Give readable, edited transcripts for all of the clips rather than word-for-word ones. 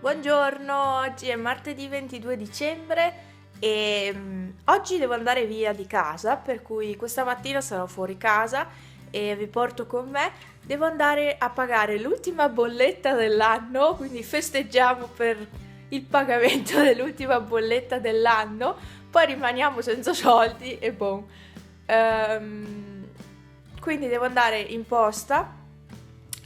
Buongiorno, oggi è martedì 22 dicembre e oggi devo andare via di casa, per cui questa mattina sarò fuori casa e vi porto con me. Devo andare a pagare l'ultima bolletta dell'anno, quindi festeggiamo per il pagamento dell'ultima bolletta dell'anno, poi rimaniamo senza soldi e boh. Quindi devo andare in posta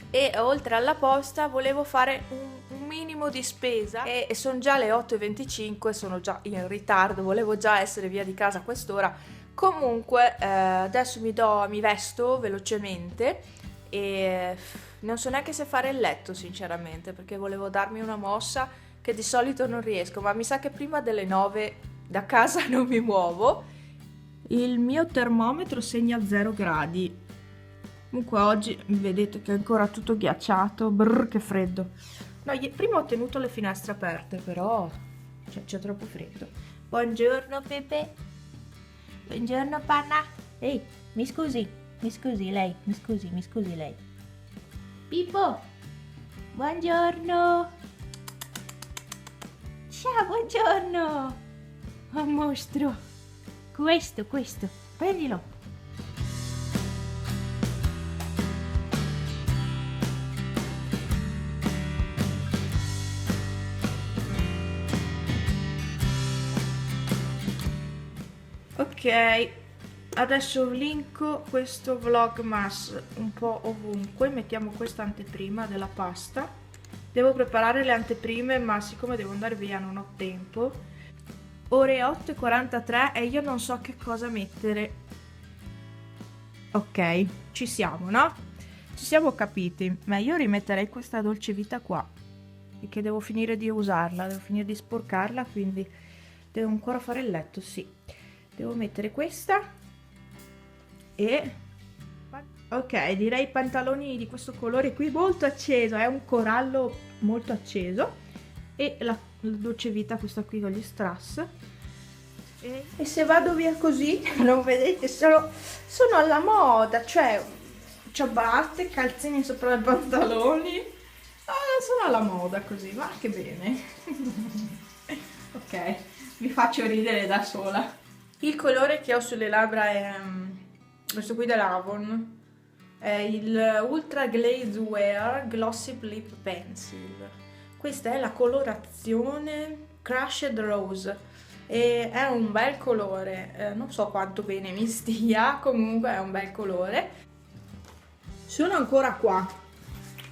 e oltre alla posta volevo fare un minimo di spesa e sono già le 8:25, sono già in ritardo, volevo già essere via di casa a quest'ora. Comunque adesso mi vesto velocemente e non so neanche se fare il letto sinceramente, perché volevo darmi una mossa che di solito non riesco, ma mi sa che prima delle 9 da casa non mi muovo. Il mio termometro segna 0 gradi. Comunque oggi vedete che è ancora tutto ghiacciato, brrr, che freddo. No, prima ho tenuto le finestre aperte, però c'è troppo freddo. Buongiorno Pepe. Buongiorno Panna. Ehi, mi scusi lei, mi scusi lei. Pippo, buongiorno. Ciao, buongiorno. Oh, mostro. Questo, prendilo. Ok, adesso linko questo vlogmas un po' ovunque. Mettiamo questa anteprima della pasta. Devo preparare le anteprime, ma siccome devo andare via non ho tempo. Ore 8:43 e io non so che cosa mettere. Ok, ci siamo, no? Ci siamo capiti. Ma io rimetterei questa dolce vita qua, perché devo finire di usarla, devo finire di sporcarla, quindi devo ancora fare il letto, sì. Devo mettere questa e ok, direi pantaloni di questo colore qui molto acceso, è un corallo molto acceso, e la dolce vita questa qui con gli strass. E se vado via così, non vedete, sono alla moda, cioè ciabatte, calzini sopra i pantaloni, sono alla moda così, ma che bene. Ok, mi faccio ridere da sola. Il colore che ho sulle labbra è questo qui dell'Avon, è il Ultra Glaze Wear Glossy Lip Pencil. Questa è la colorazione Crushed Rose e è un bel colore, non so quanto bene mi stia, comunque è un bel colore. Sono ancora qua.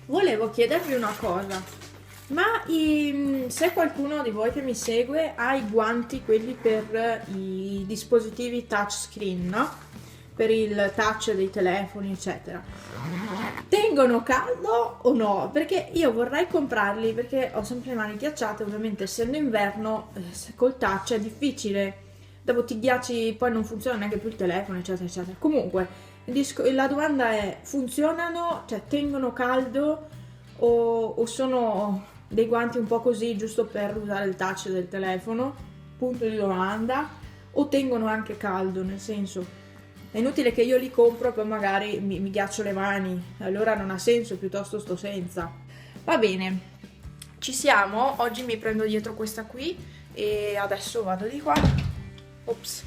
Volevo chiedervi una cosa. Ma se qualcuno di voi che mi segue ha i guanti, quelli per i dispositivi touchscreen, no? Per il touch dei telefoni, eccetera, tengono caldo o no? Perché io vorrei comprarli, perché ho sempre le mani ghiacciate, ovviamente essendo inverno, col touch è difficile. Dopo ti ghiacci, poi non funziona neanche più il telefono, eccetera, eccetera. Comunque, la domanda è, funzionano, cioè tengono caldo o sono dei guanti un po' così giusto per usare il touch del telefono? Punto di domanda. O tengono anche caldo, nel senso è inutile che io li compro e poi magari mi ghiaccio le mani, allora non ha senso, piuttosto sto senza. Va bene, ci siamo. Oggi mi prendo dietro questa qui e adesso vado di qua. Ops,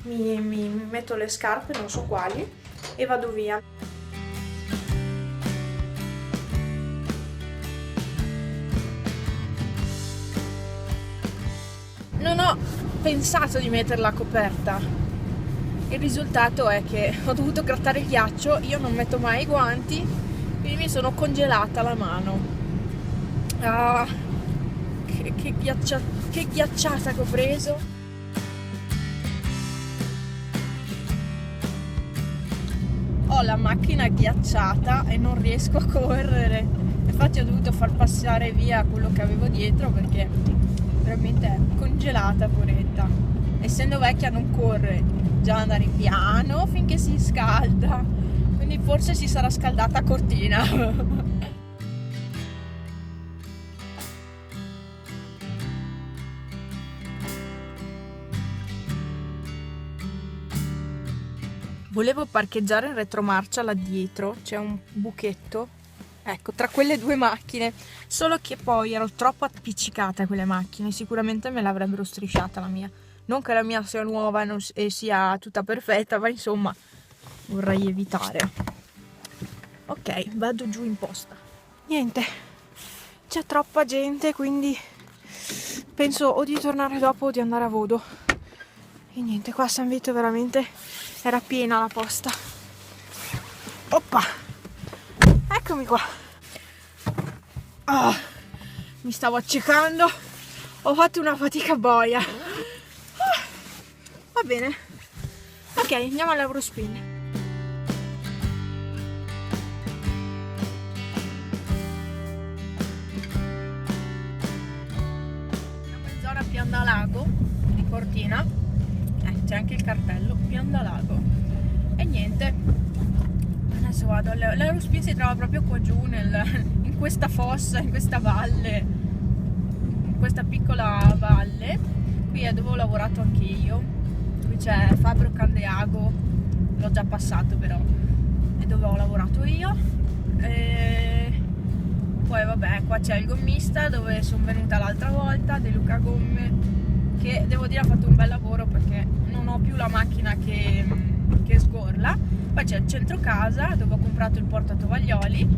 mi metto le scarpe, non so quali, e vado via. Non ho pensato di mettere la coperta. Il risultato è che ho dovuto grattare il ghiaccio, io non metto mai i guanti, quindi mi sono congelata la mano. Ah, che ghiacciata che ho preso. Ho la macchina ghiacciata e non riesco a correre. Infatti ho dovuto far passare via quello che avevo dietro perché veramente è congelata, poretta. Essendo vecchia non corre, già andare piano finché si scalda, quindi forse si sarà scaldata a Cortina. Volevo parcheggiare in retromarcia là dietro, c'è un buchetto Ecco, tra quelle due macchine. Solo che poi ero troppo appiccicata a quelle macchine, sicuramente me l'avrebbero strisciata la mia. Non che la mia sia nuova e sia tutta perfetta, ma insomma vorrei evitare. Ok, vado giù in posta. Niente, c'è troppa gente, quindi penso o di tornare dopo o di andare a Vodo. E niente, qua a San Vito veramente era piena la posta. Oppa! Eccomi qua. Ah, mi stavo accecando. Ho fatto una fatica boia. Va bene. Ok, andiamo all'Eurospin. Siamo in zona Piandalago di Cortina. C'è anche il cartello Piandalago. E niente. Adesso vado. L'Eurospin si trova proprio qua giù in questa fossa, in questa valle. In questa piccola valle. Qui è dove ho lavorato anche io. Qui c'è Fabro Candeago, l'ho già passato però, è dove ho lavorato io. E poi vabbè, qua c'è il gommista dove sono venuta l'altra volta, De Luca Gomme, che devo dire ha fatto un bel lavoro perché non ho più la macchina che sgorla. Poi c'è il centro casa dove ho comprato il portatovaglioli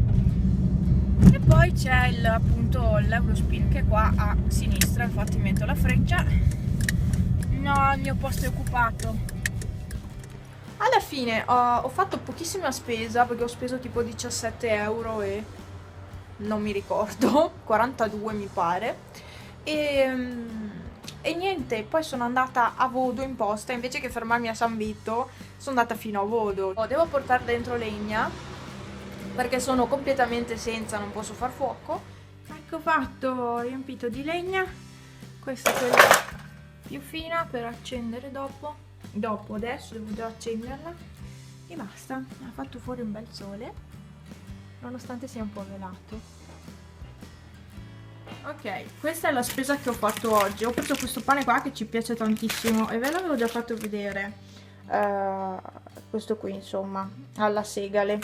e poi c'è appunto l'Eurospin che è qua a sinistra. Infatti metto la freccia. No, il mio posto è occupato. Alla fine ho fatto pochissima spesa perché ho speso tipo 17 euro e non mi ricordo, 42 mi pare. E niente, poi sono andata a Vodo in posta, invece che fermarmi a San Vito, sono andata fino a Vodo. Devo portare dentro legna perché sono completamente senza, non posso far fuoco. Ecco fatto, riempito di legna. Questa è quella più fina per accendere dopo adesso devo già accenderla e basta. Ha fatto fuori un bel sole nonostante sia un po' velato. Ok, questa è la spesa che ho fatto oggi. Ho preso questo pane qua che ci piace tantissimo e ve l'avevo già fatto vedere, questo qui insomma alla segale,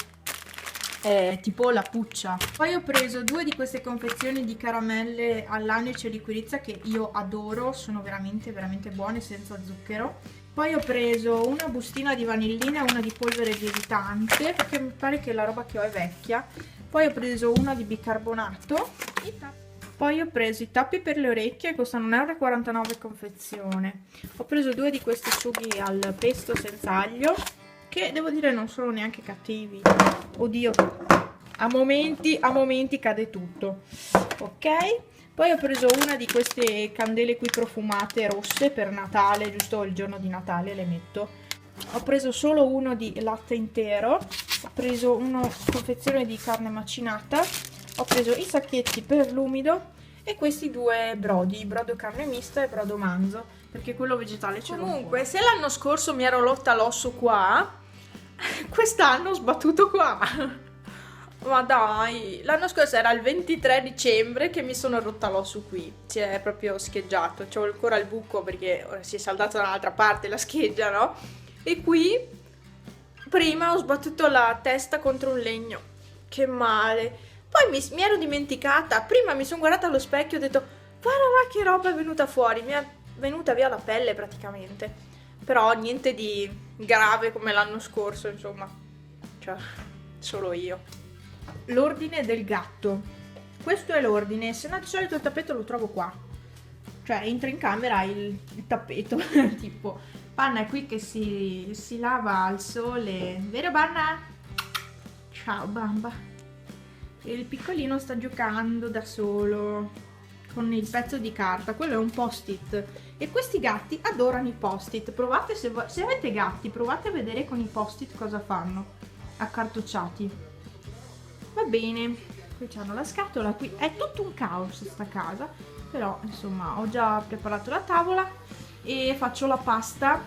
tipo la puccia. Poi ho preso 2 di queste confezioni di caramelle all'anice e liquirizia che io adoro, sono veramente veramente buone, senza zucchero. Poi ho preso una bustina di vanillina e una di polvere lievitante perché mi pare che la roba che ho è vecchia. Poi ho preso una di bicarbonato. Poi ho preso i tappi per le orecchie, costano 1,49 € confezione. Ho preso 2 di questi sughi al pesto senza aglio, che devo dire non sono neanche cattivi. Oddio, a momenti cade tutto. Ok, poi ho preso una di queste candele qui profumate rosse per Natale, giusto il giorno di Natale le metto. Ho preso solo uno di latte intero, ho preso una confezione di carne macinata, ho preso i sacchetti per l'umido e questi 2 brodi, brodo carne mista e brodo manzo, perché quello vegetale ce l'ho. Comunque, se l'anno scorso mi ero rotta l'osso qua, quest'anno ho sbattuto qua. Ma dai, l'anno scorso era il 23 dicembre che mi sono rotta l'osso qui, si è proprio scheggiato, c'ho ancora il buco perché ora si è saldato da un'altra parte la scheggia, no? E qui prima ho sbattuto la testa contro un legno, che male. Poi mi ero dimenticata, prima mi sono guardata allo specchio e ho detto guarda là che roba è venuta fuori, mi è venuta via la pelle praticamente, però niente di grave come l'anno scorso, insomma, cioè solo io. L'ordine del gatto, questo è l'ordine, se no di solito il tappeto lo trovo qua, cioè entri in camera il tappeto, tipo Panna è qui che si lava al sole, vero Panna? Ciao bamba. Il piccolino sta giocando da solo con il pezzo di carta, quello è un post-it e questi gatti adorano i post-it. Provate, se avete gatti, provate a vedere con i post-it cosa fanno accartocciati. Va bene, qui c'hanno la scatola, qui è tutto un caos sta casa, però insomma ho già preparato la tavola e faccio la pasta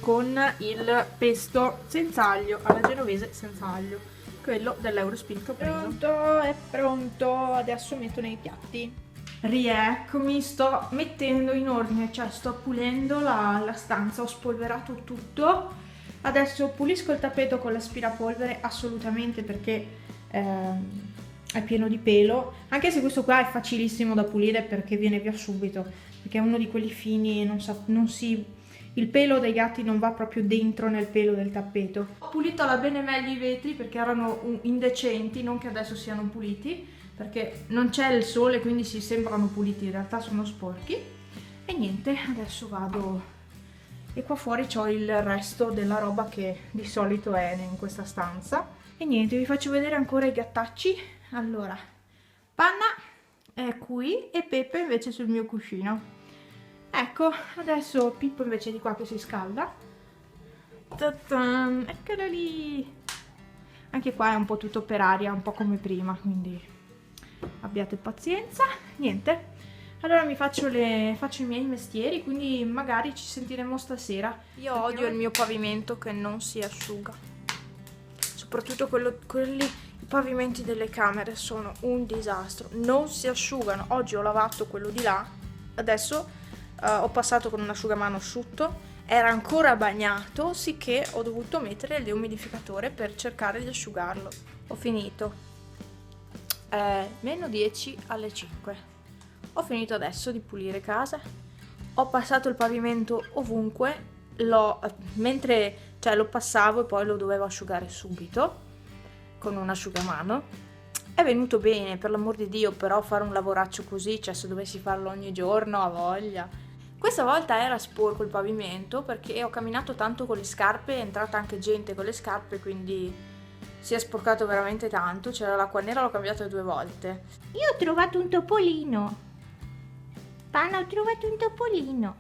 con il pesto senza aglio, alla genovese senza aglio, quello dell'Eurospin che ho preso. Pronto, è pronto, adesso metto nei piatti. Rieccomi, sto mettendo in ordine, cioè sto pulendo la stanza, ho spolverato tutto. Adesso pulisco il tappeto con l'aspirapolvere assolutamente perché è pieno di pelo, anche se questo qua è facilissimo da pulire perché viene via subito, perché è uno di quelli fini e il pelo dei gatti non va proprio dentro nel pelo del tappeto. Ho pulito alla bene meglio i vetri perché erano indecenti, non che adesso siano puliti, perché non c'è il sole quindi si sembrano puliti, in realtà sono sporchi. E niente, adesso vado e qua fuori c'ho il resto della roba che di solito è in questa stanza. E niente, vi faccio vedere ancora i gattacci. Allora, Panna è qui e Peppe invece sul mio cuscino. Ecco, adesso Pippo invece di qua che si scalda. Ta-tan, eccola lì! Anche qua è un po' tutto per aria, un po' come prima, quindi abbiate pazienza. Niente, allora faccio i miei mestieri, quindi magari ci sentiremo stasera. Io odio il mio pavimento che non si asciuga. Soprattutto i pavimenti delle camere sono un disastro, non si asciugano. Oggi ho lavato quello di là, adesso ho passato con un asciugamano asciutto, era ancora bagnato, sicché ho dovuto mettere il deumidificatore per cercare di asciugarlo. Ho finito, meno 10 alle 5. Ho finito adesso di pulire casa, ho passato il pavimento ovunque, mentre lo passavo e poi lo dovevo asciugare subito con un asciugamano. È venuto bene, per l'amor di Dio, però fare un lavoraccio così, cioè se dovessi farlo ogni giorno, a voglia. Questa volta era sporco il pavimento perché ho camminato tanto con le scarpe, è entrata anche gente con le scarpe, quindi si è sporcato veramente tanto. C'era l'acqua nera, l'ho cambiato 2 volte. Io ho trovato un topolino. Panna, ho trovato un topolino.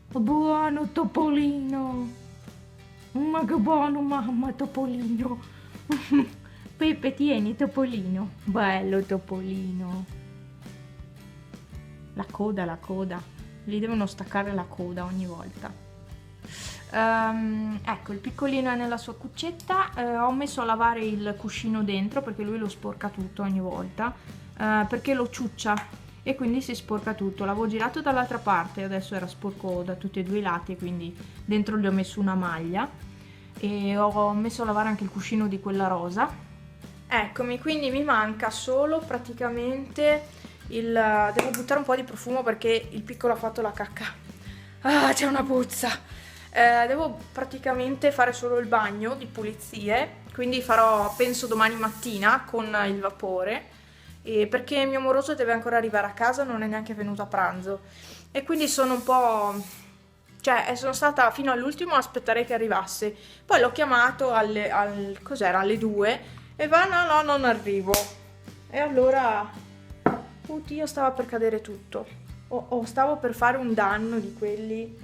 Buono topolino. Ma che buono, mamma, topolino. Peppe, tieni, topolino. Bello topolino. La coda. Gli devono staccare la coda ogni volta. Ecco, il piccolino è nella sua cuccetta. Ho messo a lavare il cuscino dentro perché lui lo sporca tutto ogni volta, perché lo ciuccia e quindi si sporca tutto. L'avevo girato dall'altra parte, adesso era sporco da tutti e due i lati, quindi dentro gli ho messo una maglia e ho messo a lavare anche il cuscino di quella rosa. Eccomi, quindi mi manca solo praticamente devo buttare un po' di profumo perché il piccolo ha fatto la cacca. Ah, c'è una puzza. Devo praticamente fare solo il bagno di pulizie, quindi farò penso domani mattina con il vapore, perché mio moroso deve ancora arrivare a casa, non è neanche venuto a pranzo e quindi sono un po', sono stata fino all'ultimo a aspettare che arrivasse. Poi l'ho chiamato alle 2 e va no, non arrivo. E allora oddio, stava per cadere tutto. Stavo per fare un danno di quelli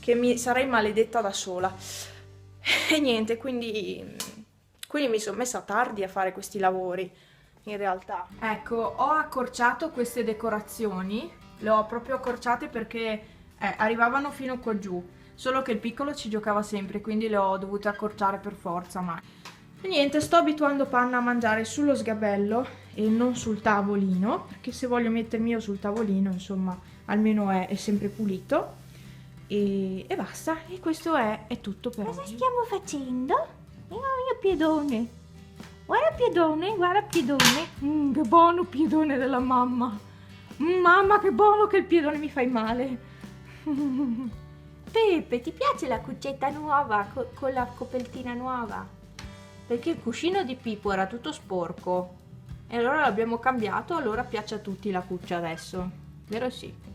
che mi sarei maledetta da sola. E niente, quindi mi sono messa tardi a fare questi lavori, in realtà. Ecco, ho accorciato queste decorazioni, le ho proprio accorciate perché arrivavano fino qua giù, solo che il piccolo ci giocava sempre, quindi le ho dovute accorciare per forza, ma... E niente, sto abituando Panna a mangiare sullo sgabello e non sul tavolino, perché se voglio mettermi io sul tavolino, insomma, almeno è sempre pulito. E basta, e questo è tutto per Cosa oggi. stiamo facendo? Io piedone. Guarda piedone. Che buono piedone della mamma. Mamma, che buono che il piedone mi fai male. Peppe, ti piace la cuccetta nuova con la copertina nuova? Perché il cuscino di Pippo era tutto sporco e allora l'abbiamo cambiato, allora piace a tutti la cuccia adesso, vero? Sì.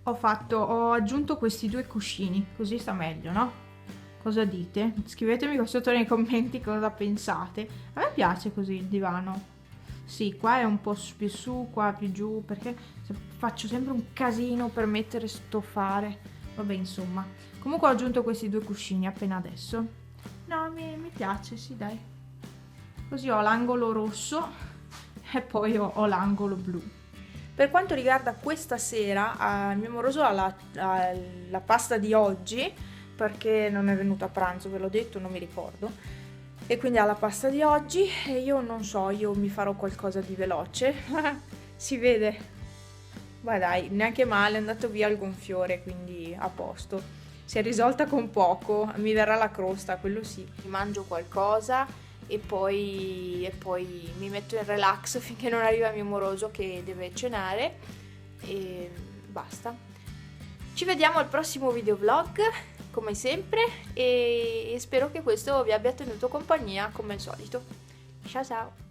Ho aggiunto questi 2 cuscini, così sta meglio, no? Cosa dite? Scrivetemi qua sotto nei commenti cosa pensate. A me piace così il divano. Sì, qua è un po' più su, qua più giù, perché faccio sempre un casino per mettere stoffare. Vabbè, insomma. Comunque ho aggiunto questi 2 cuscini appena adesso. No, mi piace, sì, dai. Così ho l'angolo rosso e poi ho l'angolo blu. Per quanto riguarda questa sera, il mio moroso ha la pasta di oggi, perché non è venuto a pranzo, ve l'ho detto, non mi ricordo. E quindi ha la pasta di oggi e io non so, io mi farò qualcosa di veloce. Si vede. Ma dai, neanche male, è andato via il gonfiore, quindi a posto. Si è risolta con poco, mi verrà la crosta, quello sì. Mangio qualcosa e poi mi metto in relax finché non arriva il mio moroso che deve cenare e basta. Ci vediamo al prossimo videovlog come sempre e spero che questo vi abbia tenuto compagnia come al solito. Ciao ciao!